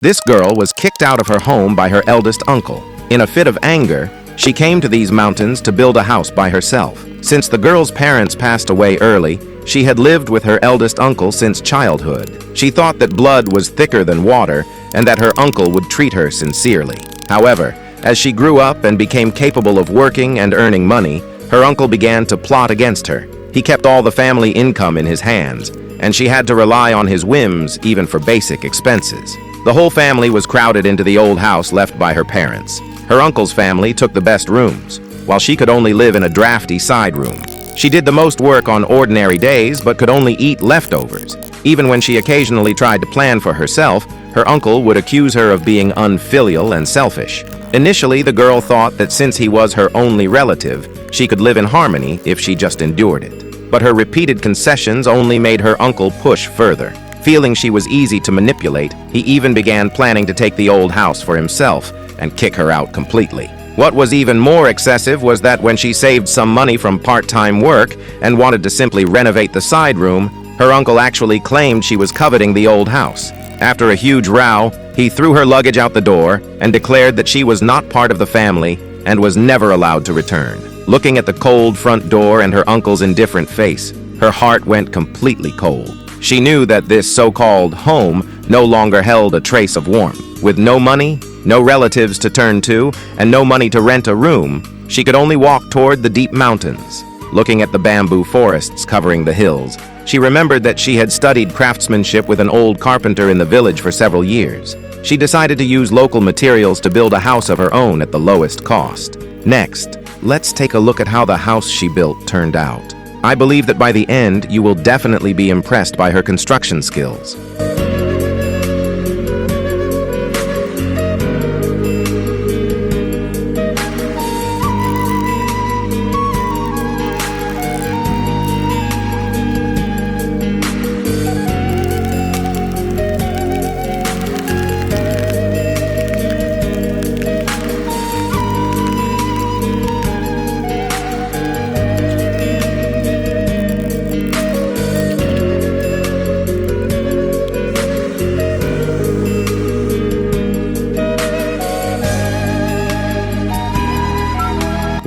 This girl was kicked out of her home by her eldest uncle. In a fit of anger, she came to these mountains to build a house by herself. Since the girl's parents passed away early, she had lived with her eldest uncle since childhood. She thought that blood was thicker than water and that her uncle would treat her sincerely. However, as she grew up and became capable of working and earning money, her uncle began to plot against her. He kept all the family income in his hands, and she had to rely on his whims even for basic expenses. The whole family was crowded into the old house left by her parents. Her uncle's family took the best rooms, while she could only live in a drafty side room. She did the most work on ordinary days but could only eat leftovers. Even when she occasionally tried to plan for herself, her uncle would accuse her of being unfilial and selfish. Initially, the girl thought that since he was her only relative, she could live in harmony if she just endured it. But her repeated concessions only made her uncle push further. Feeling she was easy to manipulate, he even began planning to take the old house for himself and kick her out completely. What was even more excessive was that when she saved some money from part-time work and wanted to simply renovate the side room, her uncle actually claimed she was coveting the old house. After a huge row, he threw her luggage out the door and declared that she was not part of the family and was never allowed to return. Looking at the cold front door and her uncle's indifferent face, her heart went completely cold. She knew that this so-called home no longer held a trace of warmth. With no money, no relatives to turn to, and no money to rent a room, she could only walk toward the deep mountains. Looking at the bamboo forests covering the hills, she remembered that she had studied craftsmanship with an old carpenter in the village for several years. She decided to use local materials to build a house of her own at the lowest cost. Next, let's take a look at how the house she built turned out. I believe that by the end, you will definitely be impressed by her construction skills.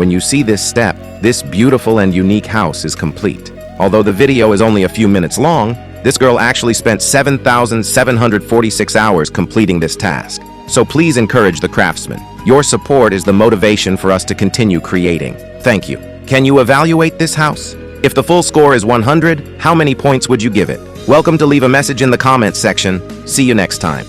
When you see this step, this beautiful and unique house is complete. Although the video is only a few minutes long, this girl actually spent 7,746 hours completing this task. So please encourage the craftsman. Your support is the motivation for us to continue creating. Thank you. Can you evaluate this house? If the full score is 100, how many points would you give it? Welcome to leave a message in the comments section. See you next time.